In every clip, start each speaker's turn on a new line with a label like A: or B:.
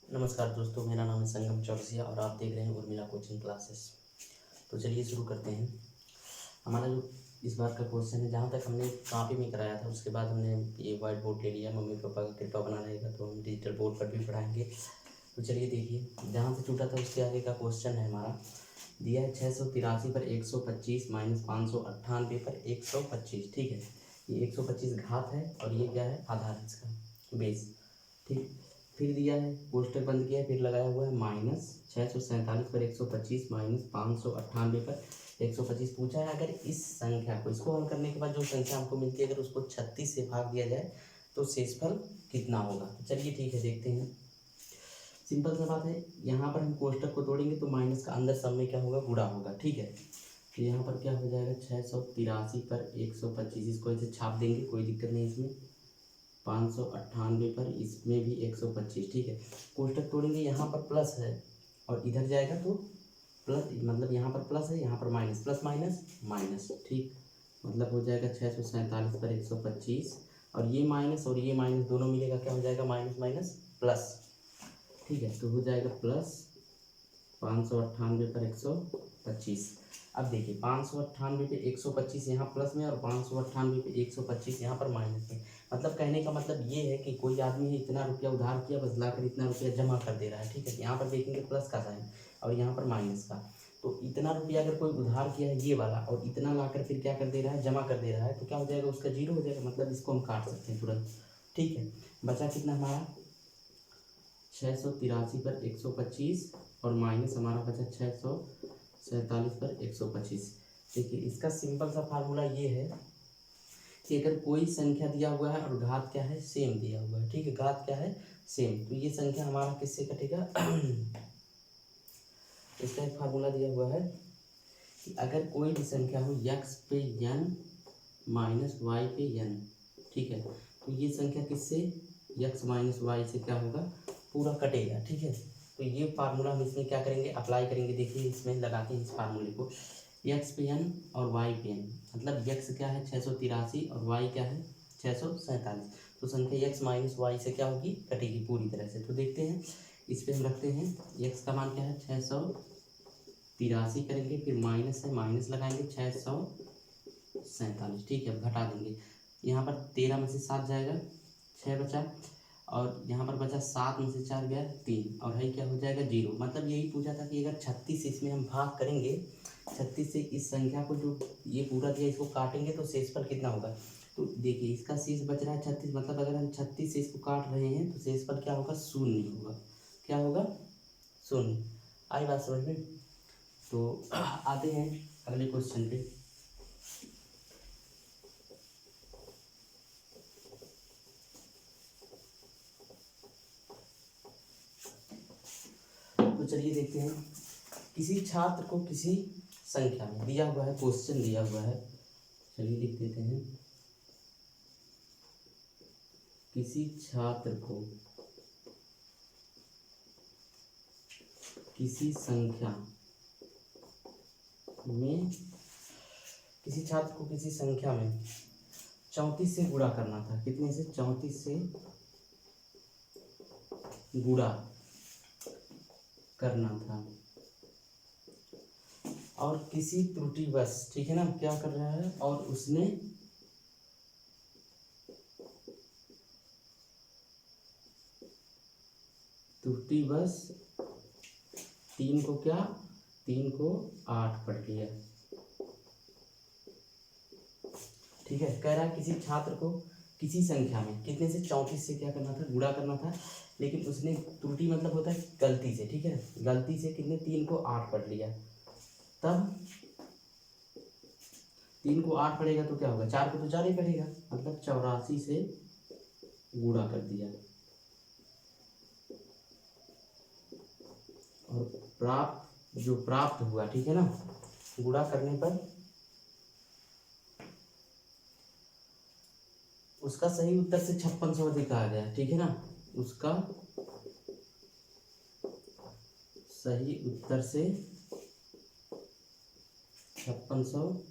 A: नमस्कार दोस्तों, मेरा नाम है संगम चौरसिया और आप देख रहे हैं उर्मिला कोचिंग क्लासेस। तो चलिए शुरू करते हैं। हमारा जो इस बार का क्वेश्चन है, जहाँ तक हमने कापी में कराया था उसके बाद हमने ये वाइट बोर्ड ले लिया। मम्मी पापा का कृपा बना रहेगा तो हम डिजिटल बोर्ड पर भी पढ़ाएंगे। तो चलिए देखिए, जहाँ से छूटा था उसके आगे का क्वेश्चन है हमारा। दिया है 683 पर 125 माइनस 598 पर 125। ठीक है, ये 125 घात है और ये क्या है, आधार इसका बेस। ठीक, फिर दिया है, पोस्टर बंद किया है, फिर लगाया हुआ है माइनस 647 पर 125 माइनस 598 पर 125। पूछा है अगर इस संख्या को, इसको हल करने के बाद जो संख्या हमको मिलती है, अगर उसको 36 से भाग दिया जाए तो शेषफल कितना होगा। तो चलिए ठीक है, देखते हैं। सिंपल सा बात है, यहाँ पर हम कोष्टक को तोड़ेंगे तो माइनस का अंदर सब में क्या होगा, गुणा होगा। ठीक है, तो यहाँ पर क्या हो जाएगा, 683 पर 125, इसको ऐसे छाप देंगे, कोई दिक्कत नहीं इसमें। 598 पर इसमें भी 125। ठीक है, कोष्टक तोड़ेंगे, यहाँ पर प्लस है और इधर जाएगा तो प्लस, मतलब यहाँ पर प्लस है, यहाँ पर माइनस, प्लस माइनस माइनस। ठीक, मतलब हो जाएगा 647 पर 125 और ये माइनस दोनों मिलेगा, क्या हो जाएगा, माइनस माइनस प्लस। ठीक है, तो हो जाएगा प्लस 598 पर 125। अब देखिए, 598 पे 125 यहाँ प्लस में और 598 पे 125 यहाँ पर माइनस में। मतलब कहने का मतलब ये है कि कोई आदमी है, इतना रुपया उधार किया, बस लाकर इतना रुपया जमा कर दे रहा है। ठीक है, यहाँ पर देखेंगे प्लस का साइन और यहाँ पर माइनस का। तो इतना रुपया अगर कोई उधार किया है ये वाला, और इतना लाकर फिर क्या कर दे रहा है, जमा कर दे रहा है, तो क्या हो जाएगा, उसका जीरो हो जाएगा। मतलब इसको हम काट सकते हैं तुरंत। ठीक है, बचा कितना हमारा, 683 पर 125 और माइनस हमारा बचा 647 पर 125। देखिए, इसका सिंपल सा फार्मूला ये है कि अगर कोई संख्या दिया हुआ है और घात क्या है, सेम दिया हुआ है। ठीक है, घात क्या है, सेम, तो ये संख्या हमारा किससे कटेगा इसका एक फार्मूला दिया हुआ है कि अगर कोई भी संख्या हो x पे n माइनस y पे n। ठीक है, तो ये संख्या किससे, x माइनस वाई से क्या होगा, पूरा कटेगा। ठीक है, तो ये फार्मूला हम इसमें क्या करेंगे, अप्लाई करेंगे। देखिए, इसमें लगाते हैं इस फार्मूले को, x पे n और y पे n, मतलब x क्या है 683 और y क्या है 647। तो संख्या x माइनस वाई से क्या होगी, कटेगी पूरी तरह से। तो देखते हैं, इस पे हम रखते हैं, x का मान क्या है 683 करेंगे, फिर माइनस है, माइनस लगाएंगे 647। ठीक है, अब घटा देंगे, यहाँ पर 13 में से 7 जाएगा, 6 बचा, और यहाँ पर बचा 7 में से 4 गया 3, और है क्या हो जाएगा, 0। मतलब यही पूछा था कि अगर 36 से इसमें हम भाग करेंगे, 36 से इस संख्या को जो ये पूरा दिया इसको काटेंगे तो शेषफल कितना होगा। तो देखिए, इसका शेष बच रहा है 36, मतलब अगर हम 36 से इसको काट रहे हैं तो शेषफल क्या होगा, शून्य होगा। क्या होगा, शून्य। आई बात समझ में। तो आते हैं अगले क्वेश्चन पे। तो चलिए देखते हैं, किसी छात्र को किसी संख्या में दिया हुआ है, क्वेश्चन दिया हुआ है, चलिए लिख देते हैं। किसी छात्र को किसी संख्या में, किसी छात्र को किसी संख्या में 34 से गुणा करना था। कितने से, 34 से गुणा करना था, और किसी त्रुटिवश, ठीक है ना, क्या कर रहा है, और उसने त्रुटिवश 3 को क्या, 3 को 8 पढ़ लिया। ठीक है, कह रहा है किसी छात्र को किसी संख्या में कितने से, 34 से क्या करना था, गुणा करना था, लेकिन उसने त्रुटि मतलब होता है गलती से, ठीक है, गलती से कितने, 3 को 8 पढ़ लिया। तब 3 को 8 पढ़ेगा तो क्या होगा, 4 को तो 4 ही पढ़ेगा, मतलब 84 से गुणा कर दिया, और प्राप्त, जो प्राप्त हुआ, ठीक है ना, गुणा करने पर उसका सही उत्तर से 5600 अधिक आ गया। ठीक है ना, उसका सही उत्तर से 5600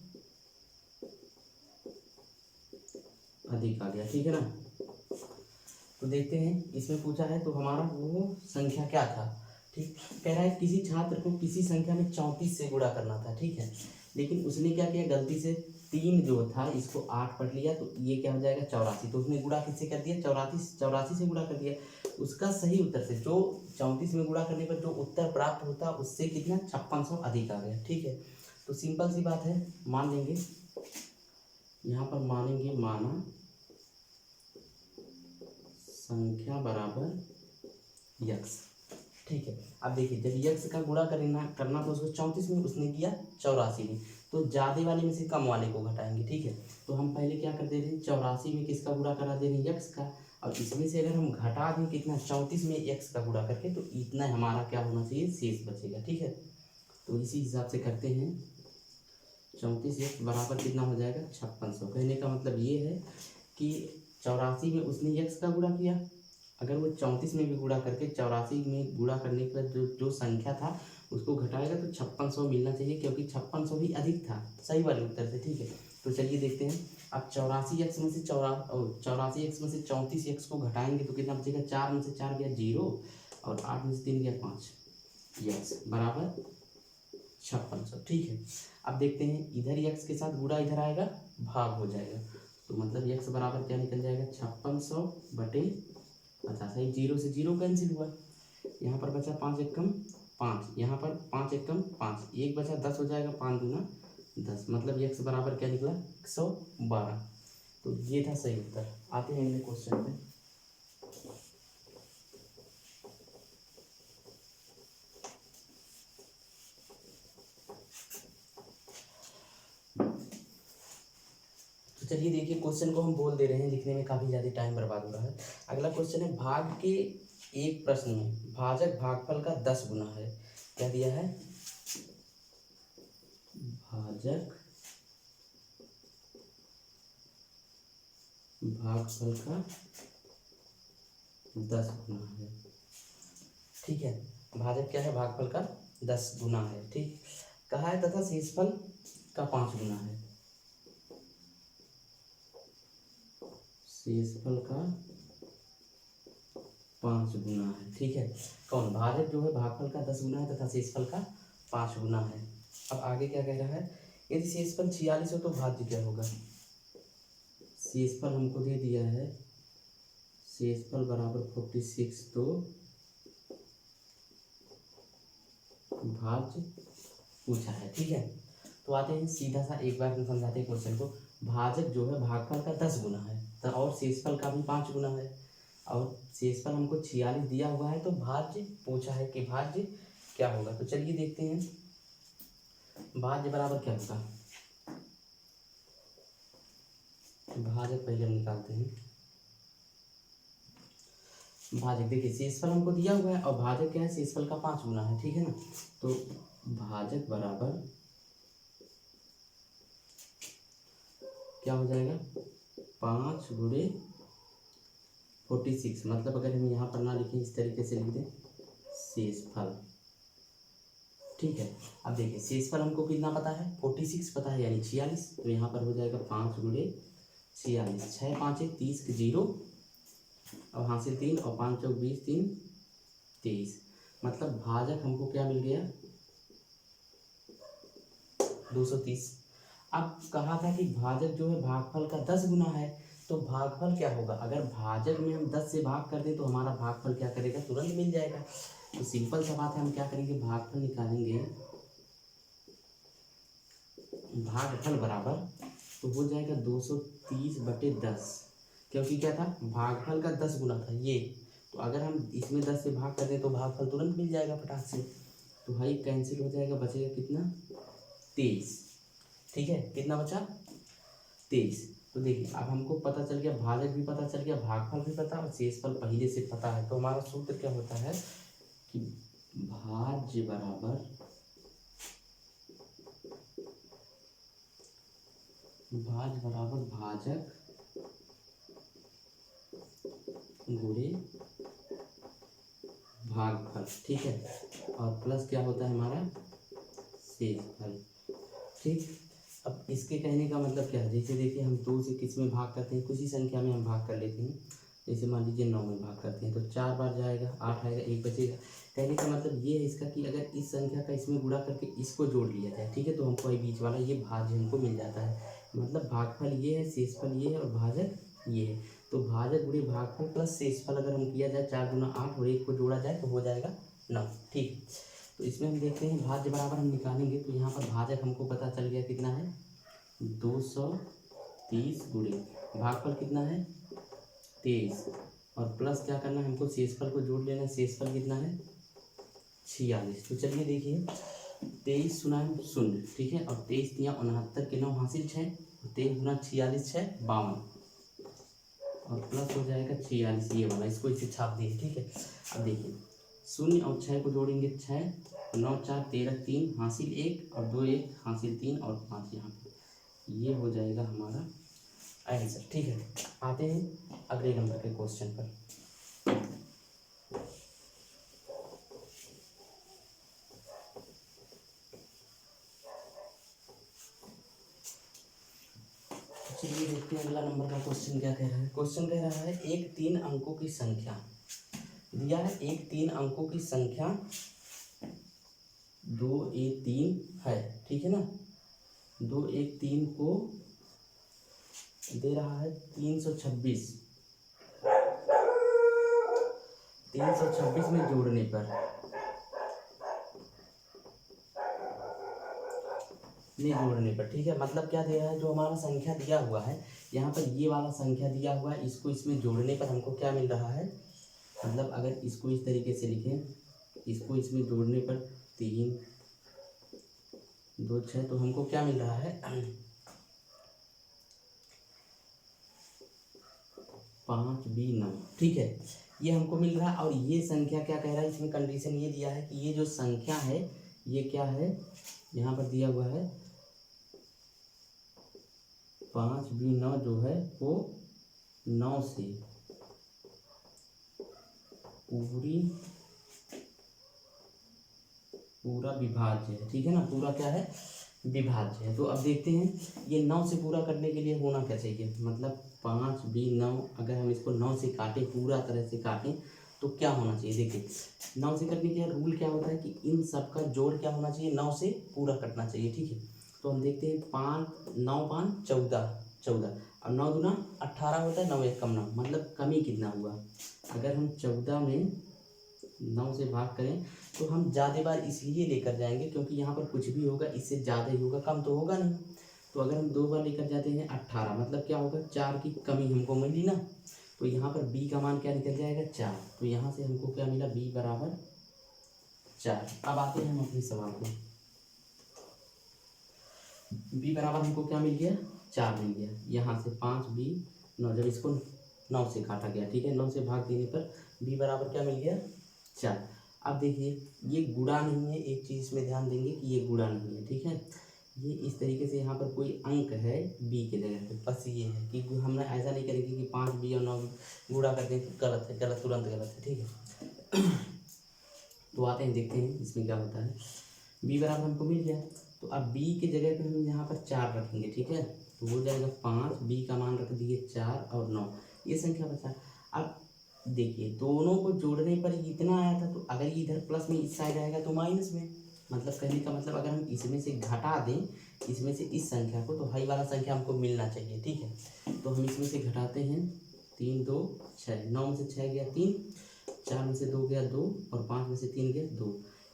A: अधिक आ गया। ठीक है ना, तो देखते हैं इसमें पूछा है तो हमारा वो संख्या क्या था। ठीक, कह रहा है किसी छात्र को किसी संख्या में 34 से गुणा करना था। ठीक है, लेकिन उसने क्या किया, गलती से 3 जो था इसको 8 पढ़ लिया, तो ये क्या हो जाएगा 84। तो उसने गुणा किससे कर दिया, 84 से गुणा कर दिया। उसका सही उत्तर से जो 34 में गुणा करने पर जो उत्तर प्राप्त होता उससे कितना 5600 अधिक आ गया। ठीक है, तो सिंपल सी बात है, मान लेंगे यहाँ पर, मानेंगे माना संख्या बराबर यक्स। ठीक है, अब देखिए जब यक्स का गुणा करना तो उसको 34 में, उसने किया 84 में, तो ज़्यादा वाले में से कम वाले को घटाएंगे। ठीक है, तो हम पहले क्या कर दे रहे हैं, 84 में किसका गुणा करा दे रहे हैं, यक्स का। और इसमें से अगर हम घटा दें कितना, 34 में यक्स का गुणा करके, तो इतना हमारा क्या होना चाहिए, शेष बचेगा। ठीक है, तो इसी हिसाब से करते हैं, 34 यक्स बराबर कितना हो जाएगा 5600। कहने का मतलब ये है कि 84 में उसने यक्स का गुणा किया, अगर वो 34 में भी गुणा करके 84 में गुणा करने के बाद जो जो संख्या था उसको घटाएगा तो 5600 मिलना चाहिए, क्योंकि 5600 ही अधिक था सही वाले उत्तर से। ठीक है, तो चलिए देखते हैं, अब 84 एक्स में से 34 एक्स को घटाएंगे तो कितना बचेगा, 4 में से 4 गया 0 और 8 में से 3 गया 5 यक्स बराबर 5600। ठीक है, अब देखते हैं इधर यक्स के साथ गुणा इधर आएगा भाग हो जाएगा, तो मतलब यक्स बराबर क्या निकल जाएगा 5600 बटे 50। एक 0 से 0 कैंसिल हुआ, यहाँ पर बचा 5 एकम 5, यहाँ पर 5 एकम 5, एक बचा 10 हो जाएगा, 5 दूना 10, मतलब यक्स बराबर क्या निकला 112। तो ये था सही उत्तर। आते हैं अगले क्वेश्चन पे। तो चलिए देखिए, क्वेश्चन को हम बोल दे रहे हैं, लिखने में काफ़ी ज़्यादा टाइम बर्बाद हो रहा है। अगला क्वेश्चन है, भाग के एक प्रश्न में भाजक भागफल का 10 गुना है। क्या दिया है, भाजक भागफल का 10 गुना है। ठीक है, भाजक क्या है, भागफल का 10 गुना है। ठीक, कहा है तथा शेषफल का 5 गुना है, शेषफल का 5 गुना है। ठीक है, कौन, भाजक जो है भागफल का 10 गुना है तथा शेषफल का 5 गुना है। अब आगे क्या कह रहा है, यदि शेषफल 46 हो तो भाज्य क्या होगा। शेषफल हमको दे दिया है, शेषफल बराबर 46, तो भाज्य पूछा है। ठीक है, तो आते हैं सीधा सा, एक बार हम समझाते हैं क्वेश्चन को। भाजक जो है भागफल का 10 गुना है, तो और शेषफल का भी 5 गुना है, और शेषफल हमको 46 दिया हुआ है, तो भाज्य पूछा है कि भाज्य क्या होगा। तो चलिए देखते हैं, भाज्य बराबर क्या होगा, भाजक पहले हम निकालते हैं। भाजक देखिए, शेषफल हमको दिया हुआ है और भाजक क्या है, शेषफल का 5 गुना है। ठीक है ना, तो भाजक बराबर क्या हो जाएगा, 5 गुणे 46, मतलब अगर हम यहाँ पर ना लिखें, इस तरीके से लिख दें, शेषफल। ठीक है, अब देखिए शेषफल हमको कितना पता है, 46 पता है, यानी 46, तो यहाँ पर हो जाएगा 5 गुणे 46, 6 5 30 के 0 और हासिल 3 और 5 चौक 20 3 23, मतलब भाजक हमको क्या मिल गया 230। अब कहा था कि भाजक जो है भागफल का 10 गुना है, तो भागफल क्या होगा, अगर भाजक में हम 10 से भाग कर दें तो हमारा भागफल क्या करेगा, तुरंत मिल जाएगा। तो सिंपल सा बात है, हम क्या करेंगे, भागफल निकालेंगे, भागफल बराबर तो हो जाएगा 230 बटे 10, क्योंकि क्या था, भागफल का 10 गुना था ये, तो अगर हम इसमें 10 से भाग कर दें तो भागफल तुरंत मिल जाएगा फटाक से। तो भाई कैंसिल हो जाएगा, बचेगा कितना 23। ठीक है, कितना बचा 23। तो देखिए अब हमको पता चल गया, भाजक भी पता चल गया, भागफल भी पता और शेषफल पहले से पता है, तो हमारा सूत्र क्या होता है कि भाज्य बराबर भाजक गुणे भागफल। ठीक है, और प्लस क्या होता है हमारा शेषफल। ठीक, अब इसके कहने का मतलब क्या है, जैसे देखिए हम 2 से किस में भाग करते हैं, किसी संख्या में हम भाग कर लेते हैं, जैसे मान लीजिए 9 में भाग करते हैं तो 4 बार जाएगा, 8 आएगा, 1 बचेगा। कहने का मतलब ये है इसका कि अगर इस संख्या का इसमें गुणा करके इसको जोड़ लिया जाए, ठीक है, तो हमको ये बीच वाला ये भाज्य हमको मिल जाता है। मतलब भागफल ये है, शेषफल ये है और भाजक ये है। तो भाजक गुणे भागफल प्लस शेषफल अगर हम किया जाए 4 गुना 8 और 1 को जोड़ा जाए तो हो जाएगा 9। ठीक, तो इसमें हम देखते हैं भाज्य बराबर हम निकालेंगे तो यहाँ पर भाजक हमको पता चल गया कितना है 230 गुणे भागफल कितना है 23 और प्लस क्या करना है हमको शेषफल को जोड़ लेना है। शेषफल कितना है 46। तो चलिए देखिए 23 सुना है 0, ठीक है, और 23 दिया 69 के 9 हासिल 6, 23 गुना 46 6 52 और प्लस हो जाएगा 46 ये वाला, इसको इसे छाप दिए, ठीक है। अब देखिए 0 और 6 को जोड़ेंगे 6 9 4 13 3 हासिल 1 और 2 1 हासिल 3 और 5 यहाँ पे, ये हो जाएगा हमारा आंसर। ठीक है, आते हैं अगले नंबर के क्वेश्चन पर। चलिए देखते हैं अगला नंबर का क्वेश्चन क्या कह रहा है। क्वेश्चन कह रहा है एक 3 अंकों की संख्या दिया है, एक 3 अंकों की संख्या 2 1 3 है, ठीक है ना। 2 1 3 को दे रहा है 326 में जोड़ने पर ठीक है। मतलब क्या दे रहा है, जो हमारा संख्या दिया हुआ है यहाँ पर ये वाला संख्या दिया हुआ है, इसको इसमें जोड़ने पर हमको क्या मिल रहा है। मतलब अगर इसको इस तरीके से लिखें, इसको इसमें जोड़ने पर 3 2 6 तो हमको क्या मिल रहा है 5 B 9, ठीक है, ये हमको मिल रहा है। और ये संख्या क्या कह रहा है, इसमें कंडीशन ये दिया है कि ये जो संख्या है ये क्या है, यहाँ पर दिया हुआ है 5 B 9 जो है वो 9 से पूरा विभाज्य है, ठीक है ना, पूरा क्या है विभाज्य है। तो अब देखते हैं ये 9 से पूरा करने के लिए होना क्या चाहिए। मतलब 5 B 9 अगर हम इसको 9 से काटें, पूरा तरह से काटें तो क्या होना चाहिए। देखिए 9 से करने के रूल क्या होता है कि इन सब का जोड़ क्या होना चाहिए, 9 से पूरा कटना चाहिए, ठीक है। तो हम देखते हैं 5 9 5 14 और 9 दूना 18 होता है, 9 1 कम 9, मतलब कमी कितना हुआ। अगर हम 14 में 9 से भाग करें तो हम ज़्यादा बार इसलिए लेकर जाएंगे क्योंकि यहाँ पर कुछ भी होगा इससे ज़्यादा ही होगा, कम तो होगा नहीं। तो अगर हम 2 बार लेकर जाते हैं 18, मतलब क्या होगा 4 की कमी हमको मिली ना, तो यहाँ पर b का मान क्या निकल जाएगा 4। तो यहाँ से हमको क्या मिला b बराबर 4। अब आते हैं हम अपने सवाल में, b बराबर हमको क्या मिल गया 4 मिल गया। यहाँ से 5 B 9, जब इसको 9 से काटा गया, ठीक है, 9 से भाग देने पर b बराबर क्या मिल गया 4। अब देखिए ये गुणा नहीं है, एक चीज़ में ध्यान देंगे कि ये गुणा नहीं है, ठीक है। ये इस तरीके से यहाँ पर कोई अंक है b के जगह पे, बस ये है कि हम ऐसा नहीं करेंगे कि 5 B और 9 गुणा कर दें, गलत है, गलत तुरंत गलत है, ठीक है। तो आते हैं देखते हैं इसमें क्या होता है। b बराबर हमको मिल गया, तो अब b के जगह पे हम यहाँ पर 4 रखेंगे, ठीक है, तो हो जाएगा 5, b का मान रख दिए 4 और 9, ये संख्या बचा। अब देखिए दोनों को जोड़ने पर इतना आया था, तो अगर ये इधर प्लस में इस साइड आएगा तो माइनस में, मतलब कहने का मतलब अगर हम इसमें से घटा दें, इसमें से इस संख्या को, तो हाई वाला संख्या हमको मिलना चाहिए, ठीक है। तो हम इसमें से घटाते हैं 3 2 6, 9 में से 6 गया 3, 4 में से 2 गया 2 और 5 में से 3 गया 2।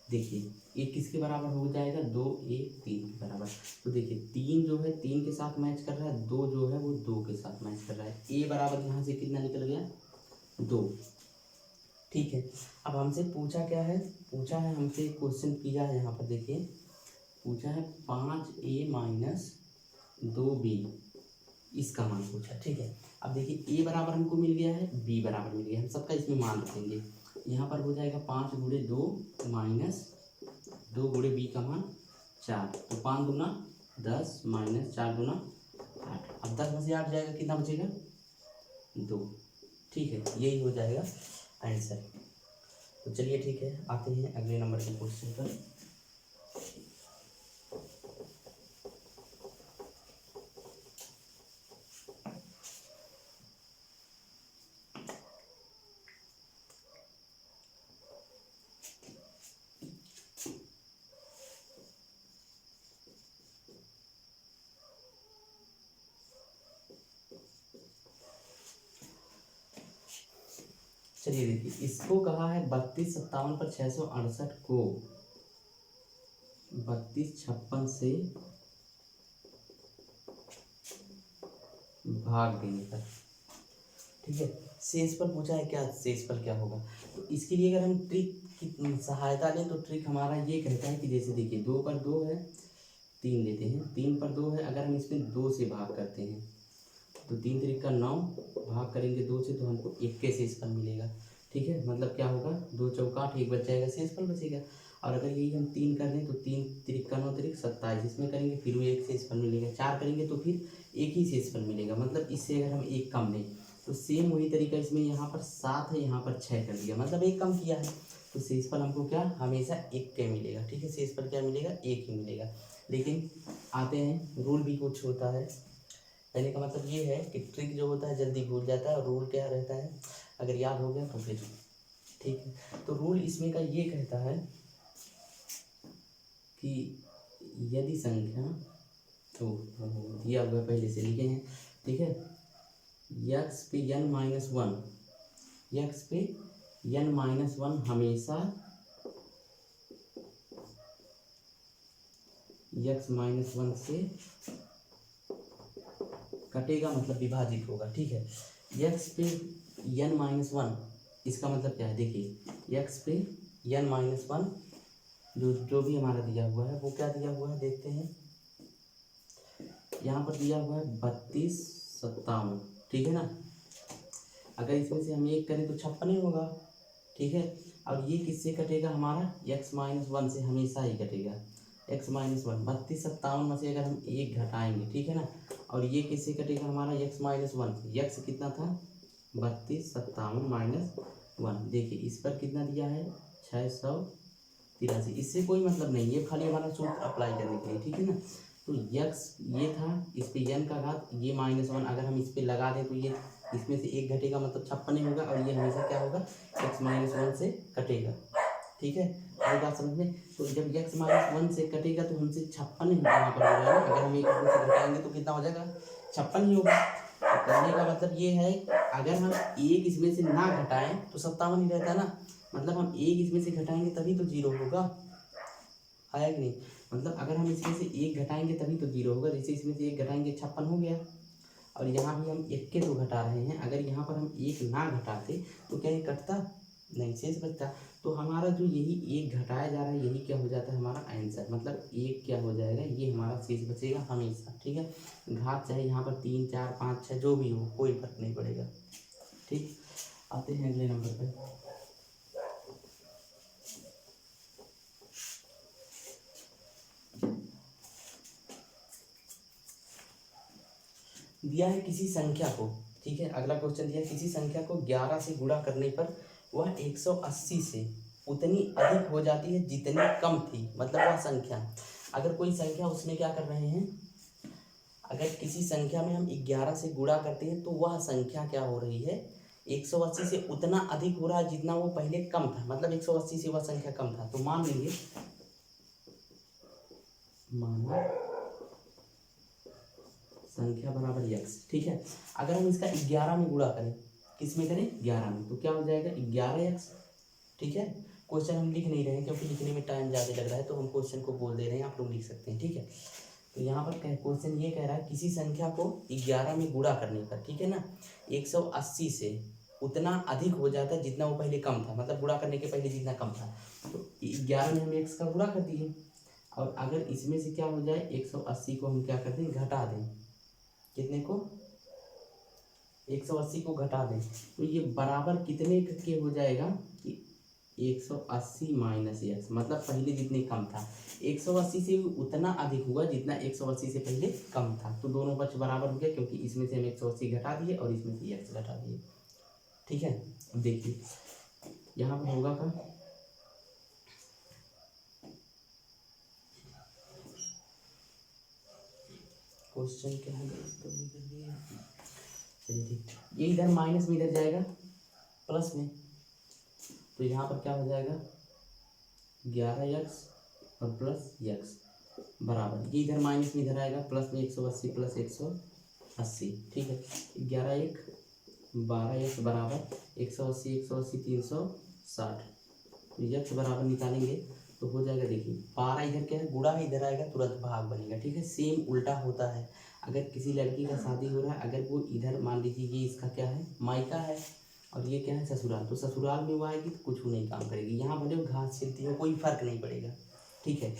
A: देखिए ये किसके बराबर हो जाएगा 2 1 3 के बराबर। तो देखिए 3 जो है 3 के साथ मैच कर रहा है, 2 जो है वो 2 के साथ मैच कर रहा है। a बराबर यहाँ से कितना निकल गया 2, ठीक है। अब हमसे पूछा क्या है, पूछा है हमसे क्वेश्चन किया है, यहाँ पर देखिए पूछा है 5a माइनस 2b, इसका मान पूछा, ठीक है। अब देखिए a बराबर हमको मिल गया है, b बराबर मिल गया, हम सबका इसमें मान रखेंगे। यहाँ पर हो जाएगा 5 गुणे 2 माइनस 2 गुणे b का मान 4, तो 5 दूना 10 माइनस 4 दूना 8। अब 10 में से 8 जाएगा, कितना बचेगा 2, ठीक है, यही हो जाएगा आंसर। तो चलिए ठीक है, आते हैं अगले नंबर के क्वेश्चन पर। चलिए देखिए, इसको कहा है 3257 पर 668 को 3256 से भाग देने पर, ठीक है। शेषफल पूछा है, क्या शेषफल क्या होगा। तो इसके लिए अगर हम ट्रिक की सहायता लें तो ट्रिक हमारा ये कहता है कि जैसे देखिए 2 पर 2 है, 3 लेते हैं, 3 पर 2 है, अगर हम इसमें 2 से भाग करते हैं तो 3 3 का 9, भाग करेंगे 2 से तो हमको 1 के शेषफल मिलेगा, ठीक है। मतलब क्या होगा, 2 चौका 8, 1 बच जाएगा, शेषफल बचेगा। और अगर यही हम 3 कर दें तो 3 3 का 9 3 27, इसमें करेंगे फिर वो 1 शेषफल मिलेगा, 4 करेंगे तो फिर 1 ही शेषफल मिलेगा। मतलब इससे अगर हम 1 कम लें तो सेम वही तरीका इसमें यहाँ पर 7 है, यहाँ पर 6 कर दिया, मतलब 1 कम किया है, तो शेषफल हमको क्या हमेशा 1 के मिलेगा, ठीक है। शेषफल क्या मिलेगा, 1 ही मिलेगा। लेकिन आते हैं, रूल भी कुछ होता है। कहने का मतलब ये है कि ट्रिक जो होता है जल्दी भूल जाता है, और रूल क्या रहता है, अगर याद हो गया तो फिर ठीक है। तो रूल इसमें का ये कहता है कि यदि संख्या, तो दिया हुआ पहले से लिखे हैं, ठीक है, यक्स पे n-1, यक्स पे n-1 हमेशा x-1 से कटेगा, मतलब विभाजित होगा, ठीक है। x पे n-1, इसका मतलब क्या है, देखिए x पे n-1 जो भी हमारा दिया हुआ है वो क्या दिया हुआ है देखते हैं। यहाँ पर दिया हुआ है 3257, ठीक है ना। अगर इसमें से हम 1 करें तो 56 ही होगा, ठीक है। और ये किससे कटेगा, हमारा x-1 से हमेशा ही कटेगा, x-1 3257 में से अगर हम 1 घटाएंगे, ठीक है ना। और ये किससे कटेगा, हमारा x-1 से, x कितना था 3257 -1, देखिए इस पर कितना दिया है 683, इससे कोई मतलब नहीं, ये खाली हमारा सूत्र अप्लाई करने के लिए, ठीक है ना। तो x ये था, इस पे n का घात, ये -1 अगर हम इस पे लगा दें तो ये इसमें से 1 घटेगा, मतलब 56 ही होगा, और ये हमेशा क्या होगा, x-1 से कटेगा, ठीक है। ये बात समझ में। तो जब x-1 से कटेगा तो हमसे 56 यहाँ पर हो जाएगा, अगर हम 1 इसमें से घटाएंगे तो कितना हो जाएगा, 56 ही होगा। तो कहने का मतलब ये है, अगर हम 1 इसमें से ना घटाएं तो 57 ही रहता है ना, मतलब हम 1 इसमें से घटाएंगे तभी तो 0 होगा, है कि नहीं। मतलब अगर हम इसमें से 1 घटाएंगे तभी तो 0 होगा, जैसे इसमें से 1 घटाएंगे 56 हो गया। और यहाँ भी हम 1 के तो घटा रहे हैं, अगर यहाँ पर हम 1 ना घटाते तो क्या ये कटता, नहीं, शेष बचता। तो हमारा जो यही 1 घटाया जा रहा है यही क्या हो जाता है, हमारा आंसर, मतलब 1 क्या हो जाएगा, ये हमारा शेष बचेगा हमेशा, ठीक है। घात चाहे यहाँ पर 3 4 5 6 जो भी हो, कोई फर्क नहीं पड़ेगा, ठीक। आते हैं अगले नंबर पर। दिया है किसी संख्या को, ठीक है, अगला क्वेश्चन दिया है किसी संख्या को 11 से गुणा करने पर वह 180 से उतनी अधिक हो जाती है जितनी कम थी, मतलब वह संख्या, अगर कोई संख्या उसमें क्या कर रहे हैं, अगर किसी संख्या में हम 11 से गुणा करते हैं तो वह संख्या क्या हो रही है, 180 से उतना अधिक हो रहा है जितना वो पहले कम था, मतलब 180 से वह संख्या कम था। तो मान लीजिए, माना संख्या बराबर x, ठीक है। अगर हम इसका 11 में गुणा करें, किस में करें, 11 में, तो क्या हो जाएगा 11x, ठीक है। क्वेश्चन हम लिख नहीं रहे हैं क्योंकि लिखने में टाइम ज़्यादा लग रहा है, तो हम क्वेश्चन को बोल दे रहे हैं, आप लोग लिख सकते हैं, ठीक है। तो यहाँ पर क्वेश्चन ये कह रहा है किसी संख्या को 11 में गुणा करने पर, ठीक है ना, 180 से उतना अधिक हो जाता है जितना वो पहले कम था, मतलब गुणा करने के पहले जितना कम था। तो 11 में हम x का गुणा कर दिए, और अगर इसमें से क्या हो जाए, 180 को हम क्या कर दें, घटा दें, कितने को, 180 को घटा दें, तो ये बराबर कितने के हो जाएगा कि 180 - x, मतलब पहले जितने कम था, 180 से उतना अधिक हुआ जितना 180 से पहले कम था। तो दोनों पक्ष बराबर हो गया, क्योंकि इसमें से हम 180 घटा दिए और इसमें से x घटा दिए, ठीक है। अब देखिए यहाँ पर होगा क्या, क्वेश्चन क्या है, चलिए ठीक, ये इधर माइनस में इधर जाएगा प्लस में, तो यहाँ पर क्या हो जाएगा 11x और प्लस x बराबर, ये इधर माइनस में इधर आएगा प्लस में 180 प्लस 180, ठीक है। 11 1 12x बराबर 180, 180, 360। तो x बराबर निकालेंगे तो हो जाएगा, देखिए 12 इधर क्या है, गुणा है, इधर आएगा तुरंत भाग बनेगा। ठीक है, सेम उल्टा होता है। अगर किसी लड़की का शादी हो रहा है, अगर वो इधर मान लीजिए ये इसका क्या है, मायका है, और ये क्या है, ससुराल, तो ससुराल में वो आएगी तो कुछ नहीं काम करेगी। यहाँ भले वो घास छिलती है, कोई फर्क नहीं पड़ेगा। ठीक है,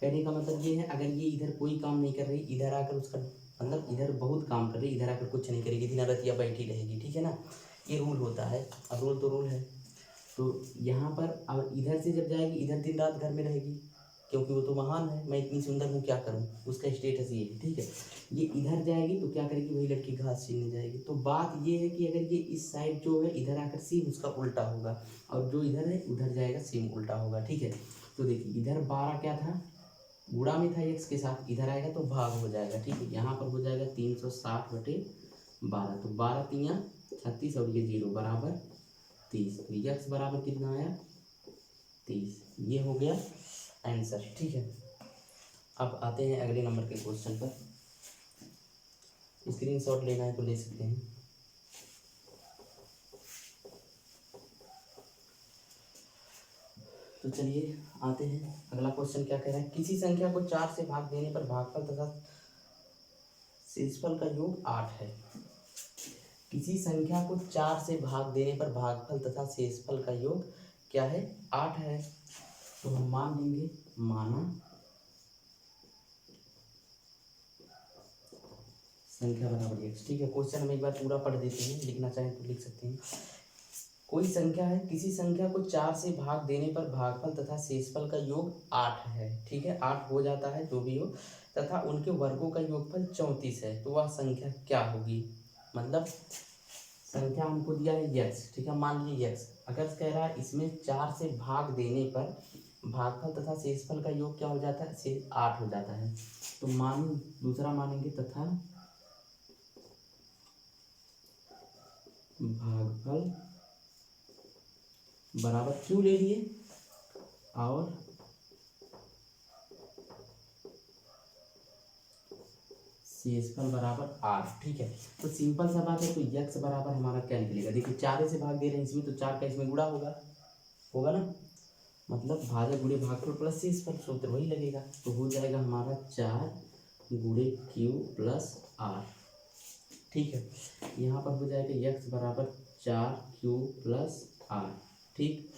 A: कहने का मतलब ये है, अगर ये इधर कोई काम नहीं कर रही, इधर आकर उसका मतलब इधर बहुत काम कर रही, इधर आकर कुछ नहीं करेगी, दिन रात या बैठी रहेगी। ठीक है ना, ये रूल होता है। अब रूल तो रूल है। तो यहाँ पर अब इधर से जब जाएगी, इधर दिन रात घर में रहेगी, क्योंकि वो तो महान है, मैं इतनी सुंदर हूँ, क्या करूँ, उसका स्टेटस ये है। ठीक है, ये इधर जाएगी तो क्या करेगी, वही लड़की घास छीलने जाएगी। तो बात ये है कि अगर ये इस साइड जो है इधर आकर सेम उसका उल्टा होगा, और जो इधर है उधर जाएगा सेम उल्टा होगा। ठीक है, तो देखिए इधर 12 क्या था, गुणा में था x के साथ, इधर आएगा तो भाग हो जाएगा। ठीक है, यहाँ पर हो जाएगा 360/12, तो 12 तियाँ 36 और ये 0 बराबर 30। तो x बराबर कितना आया, 30। ये हो गया आंसर। ठीक है, अब आते हैं अगले नंबर के क्वेश्चन पर। स्क्रीनशॉट लेना है तो ले सकते हैं। तो चलिए आते हैं, अगला क्वेश्चन क्या कह रहा है, किसी संख्या को 4 से भाग देने पर भागफल तथा शेषफल का योग 8 है। किसी संख्या को 4 से भाग देने पर भागफल तथा शेषफल का योग क्या है, 8 है। तो हम मान लेंगे, माना संख्या बराबर x। ठीक है, क्वेश्चन हम एक बार पूरा पढ़ देते हैं, लिखना चाहें तो लिख सकते हैं। कोई संख्या है, किसी संख्या को 4 से भाग देने पर भागफल तथा शेषफल का योग 8 है। ठीक है, 8 हो जाता है जो भी हो, तथा उनके वर्गों का योगफल 34 है। तो वह संख्या क्या होगी, मतलब संख्या हमको दिया है x। ठीक है, मान लीजिए x, अगर कह रहा है इसमें 4 से भाग देने पर भागफल तथा शेषफल का योग क्या हो जाता है, 8 हो जाता है। तो मान दूसरा मानेंगे, तथा भागफल बराबर क्यों ले लिए, और शेषफल बराबर 8। ठीक है, तो सिंपल सा बात है। तो x बराबर हमारा क्या निकलेगा, देखिए 4 से भाग दे रहे हैं इसमें, तो 4 का इसमें गुणा होगा, होगा ना, मतलब भाजक गुणे भागफल प्लस शेषफल, सूत्र वही लगेगा। तो हो जाएगा हमारा 4 गुणे q प्लस r। ठीक है, यहाँ पर हो जाएगा x बराबर 4q प्लस r। ठीक,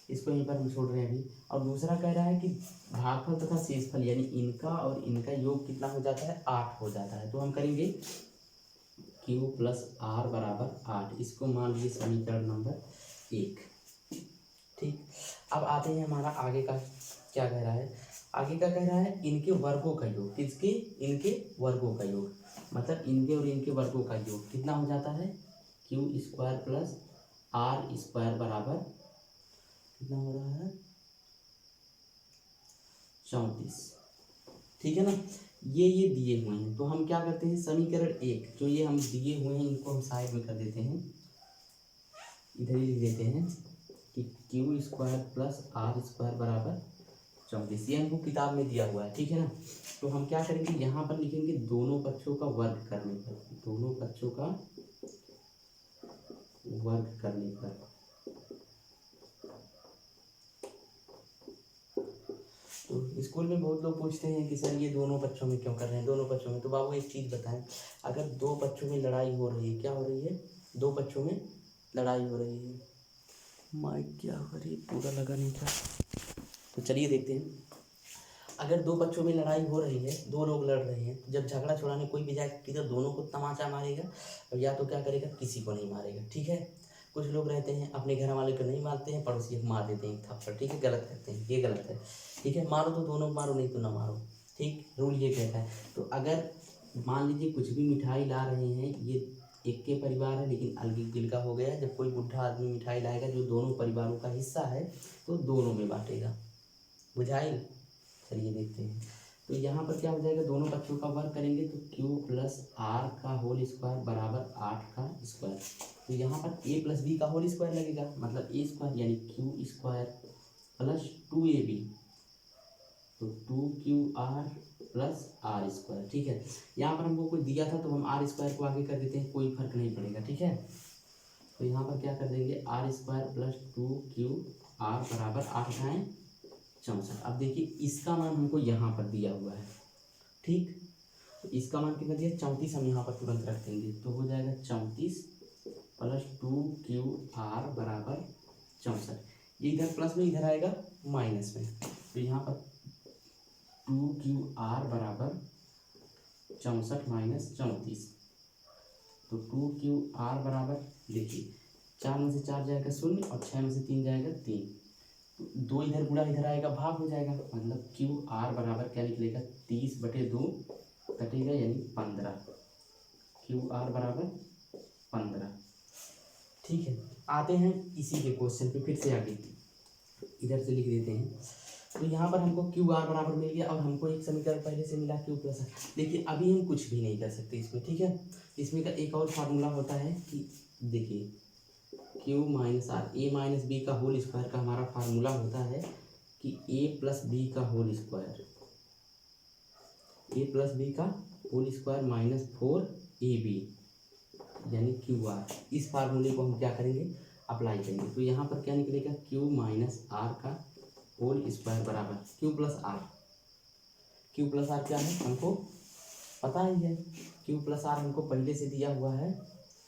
A: इसको यहीं पर हम छोड़ रहे हैं अभी। और दूसरा कह रहा है कि भागफल तथा शेषफल यानी इनका और इनका योग कितना हो जाता है, 8 हो जाता है। तो हम करेंगे q प्लस r बराबर 8, इसको मान लीजिए समीकरण नंबर 1। ठीक, अब आते हैं हमारा आगे का क्या कह रहा है, आगे का कह रहा है इनके वर्गों का योग, किसके, इनके वर्गों का योग, मतलब इनके और इनके वर्गों का योग कितना हो जाता है, q² प्लस r² बराबर कितना हो रहा है, 34। ठीक है ना, ये दिए हुए हैं। तो हम क्या करते हैं, समीकरण 1 जो ये हम दिए हुए हैं इनको हम साइड में कर देते हैं, इधर ही लिख देते हैं कि q² प्लस r² बराबर 34। ये हमको किताब में दिया हुआ है। ठीक है ना, तो हम क्या करेंगे, यहाँ पर लिखेंगे दोनों पक्षों का वर्ग करने पर, दोनों पक्षों का वर्ग करने पर। तो स्कूल में बहुत लोग पूछते हैं कि सर ये दोनों पक्षों में क्यों कर रहे हैं, दोनों पक्षों में। तो बाबू एक चीज़ बताएं, अगर दो पक्षों में लड़ाई हो रही है, क्या हो रही है, दो पक्षों में लड़ाई हो रही है, माइक क्या हो रही है, पूरा लगा नहीं था। तो चलिए देखते हैं, अगर दो पक्षों में लड़ाई हो रही है, दो लोग लड़ रहे हैं, तो जब झगड़ा छुड़ाने कोई भी जाए, किधर दोनों को तमाचा मारेगा, और या तो क्या करेगा, किसी को नहीं मारेगा। ठीक है, कुछ लोग रहते हैं अपने घर वाले को नहीं मारते हैं, पड़ोसी को मार देते हैं थप्पड़। ठीक है, गलत करते हैं, ये गलत है। ठीक है, मारो तो दोनों मारो, नहीं तो ना मारो। ठीक, रूल ये कहता है। तो अगर मान लीजिए कुछ भी मिठाई ला रहे हैं, ये एक के परिवार है लेकिन अलग गिलका हो गया है, जब कोई बुढ़ा आदमी मिठाई लाएगा जो दोनों परिवारों का हिस्सा है, तो दोनों में बांटेगा। बुझाइल, चलिए देखते हैं। तो यहाँ पर क्या हो जाएगा, दोनों पक्षों का वर्ग करेंगे तो q प्लस आर का होल स्क्वायर बराबर 8 का स्क्वायर। तो यहाँ पर a प्लस बी का होल स्क्वायर लगेगा, मतलब a² यानी q² प्लस 2ab, तो 2qr प्लस r²। ठीक है, यहाँ पर हमको कोई दिया था तो हम r² को आगे कर देते हैं, कोई फर्क नहीं पड़ेगा। ठीक है, तो यहाँ पर क्या कर देंगे r square plus 2 q r बराबर 8×64। अब देखिए इसका मान हमको यहाँ पर दिया हुआ है, ठीक। तो इसका मान कितना दिया 34, हम यहाँ पर तुरंत रख देंगे तो हो जाएगा 34 प्लस 2 क्यू आर बराबर 64। ये इधर प्लस में इधर आएगा माइनस में, तो यहाँ पर 2 क्यू आर बराबर 64 माइनस 34। तो 2 क्यू आर बराबर देखिए 4 में से 4 जाएगा 0 और 6 में से 3 जाएगा 3, तो 2 इधर गुणा इधर आएगा भाग हो जाएगा, मतलब क्यू आर बराबर क्या निकलेगा 30/2 कटेगा यानी 15। क्यू आर बराबर 15। ठीक है, आते हैं इसी के क्वेश्चन पे फिर से आगे, इधर से लिख देते हैं। तो यहाँ पर हमको क्यू आर बराबर मिल गया और हमको एक समीकरण पहले से मिला क्यू प्लस आर। देखिए अभी हम कुछ भी नहीं कर सकते इसमें, ठीक है। इसमें का एक और फार्मूला होता है कि देखिए q minus r a minus b का होल स्क्वायर का हमारा फार्मूला होता है कि ए प्लस बी का whole square, a plus b का होल स्क्वायर माइनस 4ab यानी क्यू आर। इस फार्मूले को हम क्या करेंगे अप्लाई करेंगे, तो यहाँ पर क्या निकलेगा क्यू माइनस आर का होल स्क्वायर बराबर q plus r. Q plus r क्या है हमको पता ही है, क्यू प्लस आर हमको पहले से दिया हुआ है,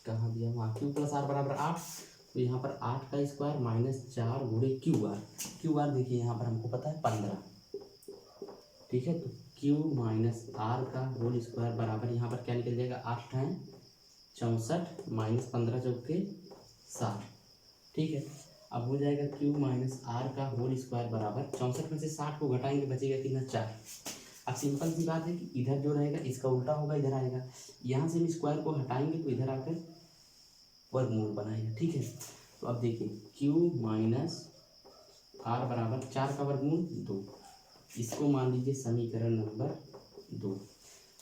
A: कहाँ दिया हुआ, क्यू प्लस आर बराबर 8। तो यहाँ पर 8 का स्क्वायर माइनस 4 गुणे क्यू आर। क्यू आर देखिए यहाँ पर हमको पता है 15, ठीक है। तो क्यू माइनस आर का होल स्क्वायर बराबर यहाँ पर क्या निकल जाएगा 8×64 माइनस 15×4, ठीक है। अब हो जाएगा क्यू माइनस आर का होल स्क्वायर बराबर 64 में से 60 को घटाएंगे बचेगा कितना 4। अब सिंपल सी बात है कि इधर जो रहेगा इसका उल्टा होगा, इधर आएगा, यहाँ से हम स्क्वायर को हटाएंगे तो इधर आकर वर्गमूल बनाएगा, ठीक है। तो अब देखिए क्यू माइनस आर बराबर 4 का वर्गमूल 2, इसको मान लीजिए समीकरण नंबर 2।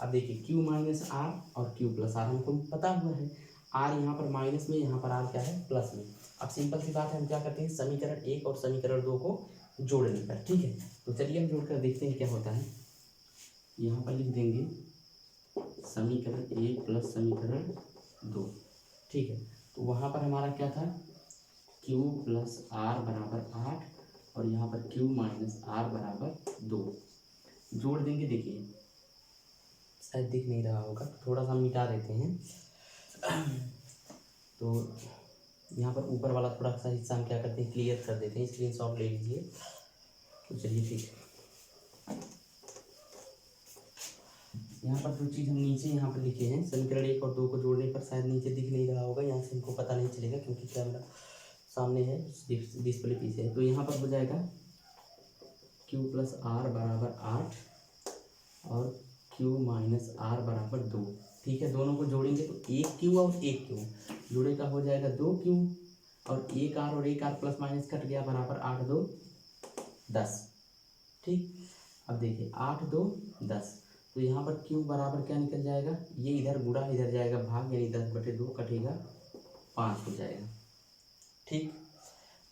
A: अब देखिए क्यू माइनस आर और क्यू प्लस आर हमको पता हुआ है, आर यहाँ पर माइनस में, यहाँ पर आर क्या है प्लस में। अब सिंपल सी बात है हम क्या करते हैं समीकरण 1 और समीकरण 2 को जोड़ने पर, ठीक है। तो चलिए हम जोड़कर देखते हैं क्या होता है। यहाँ पर लिख देंगे समीकरण 1 प्लस समीकरण 2, ठीक है। तो वहाँ पर हमारा क्या था क्यू प्लस आर बराबर 8 और यहाँ पर क्यू माइनस आर बराबर 2। जोड़ देंगे, देखिए शायद दिख नहीं रहा होगा, थोड़ा सा मिटा देते हैं। तो यहाँ पर ऊपर वाला थोड़ा सा हिस्सा हम क्या करते हैं क्लियर कर देते हैं, स्क्रीनशॉट ले लीजिए। तो चलिए ठीक है, यहाँ पर जो चीज़ हम नीचे यहाँ पर लिखे हैं समीकरण 1 और 2 को जोड़ने पर शायद नीचे दिख नहीं रहा होगा, यहाँ से हमको पता नहीं चलेगा क्योंकि कैमरा सामने है, डिस्प्ले पीछे है। तो यहाँ पर हो जाएगा क्यू प्लस आर बराबर 8 और क्यू माइनस आर बराबर 2, ठीक है। दोनों को जोड़ेंगे तो 1 क्यू और 1 क्यू जोड़े का हो जाएगा 2 क्यू और 1 आर और 1 आर प्लस माइनस कट गया बराबर 8 2 10, ठीक। अब देखिए 8 2 10, तो यहाँ पर क्यू बराबर क्या निकल जाएगा, ये इधर गुणा इधर जाएगा भाग यानी 10/2 कटेगा 5 हो जाएगा, ठीक।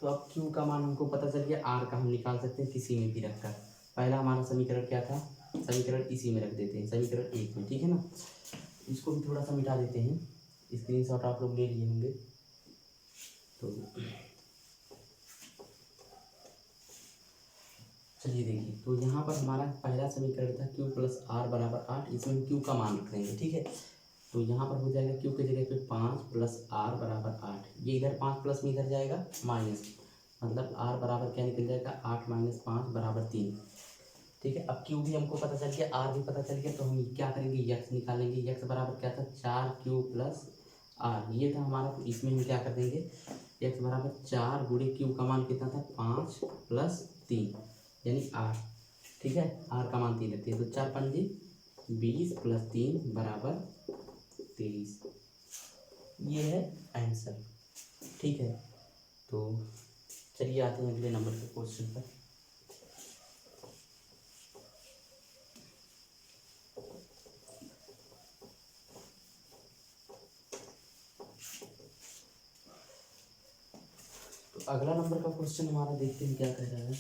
A: तो अब क्यू का मान हमको पता चल गया, आर का हम निकाल सकते हैं किसी में भी रखकर। पहला हमारा समीकरण क्या था, समीकरण इसी में रख देते हैं समीकरण 1 में, ठीक है ना। इसको भी थोड़ा सा मिटा देते हैं, स्क्रीनशॉट आप लोग ले लिए होंगे। तो चलिए देखिए, तो यहाँ पर हमारा पहला समीकरण था क्यू प्लस आर बराबर 8, इसमें हम क्यू का मान रख देंगे, ठीक है। तो यहाँ पर हो जाएगा क्यू के जगह पे 5 प्लस आर बराबर 8, ये इधर 5 प्लस में इधर जाएगा माइनस, मतलब आर बराबर क्या निकल जाएगा 8 - 5 बराबर 3, ठीक है। अब क्यू भी हमको पता चल गया, आर भी पता चल गया, तो हम क्या करेंगे यक्स निकालेंगे। यक्स बराबर क्या था 4 प्लस आर, ये था हमारा। तो इसमें हम क्या कर देंगे यक्स बराबर 4 गुणे क्यू का मान कितना था 5 + 3 यानी 8, ठीक है। आर का मान 3 रखते हैं, तो 4 पंजे 20 + 3 बराबर 23, ये है आंसर, ठीक है। तो चलिए आते हैं अगले नंबर के क्वेश्चन पर। तो अगला नंबर का क्वेश्चन हमारा देखते हैं क्या कह रहा है।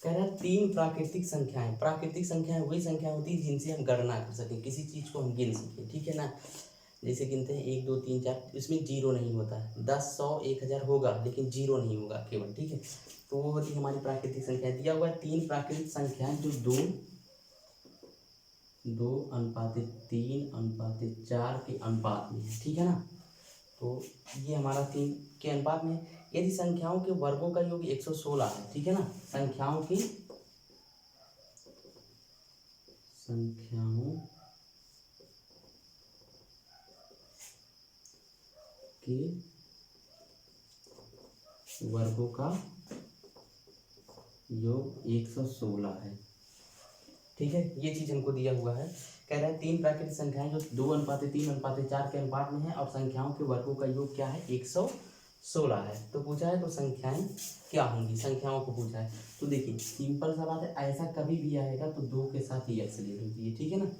A: कह रहा है 3 प्राकृतिक संख्याएं। प्राकृतिक संख्याएं वही संख्या होती है जिनसे हम गणना कर सकें, किसी चीज को हम गिन सकें, ठीक है ना। जैसे गिनते हैं 1 2 3 4, इसमें जीरो नहीं होता है। 10 100 1000 होगा लेकिन जीरो नहीं होगा केवल, ठीक है। तो वो होती है हमारी प्राकृतिक संख्या। दिया हुआ है 3 प्राकृतिक संख्याएं जो 2:3:4 के अनुपात में है, ठीक है ना। तो ये हमारा 3 के अनुपात में है। यदि संख्याओं के वर्गों का योग 116 है, ठीक है ना। संख्याओं के वर्गों का योग 116 है, ठीक है। ये चीज हमको दिया हुआ है। कह रहा है 3 प्राकृतिक संख्याएं जो 2:3:4 के अनुपात में है और संख्याओं के वर्गों का योग क्या है 116 है। तो पूछा है तो संख्याएं क्या होंगी, संख्याओं को पूछा है। तो देखिए सिंपल सा बात है, ऐसा कभी भी आएगा तो 2 के साथ ही एक्स ले लीजिए, ठीक है ना।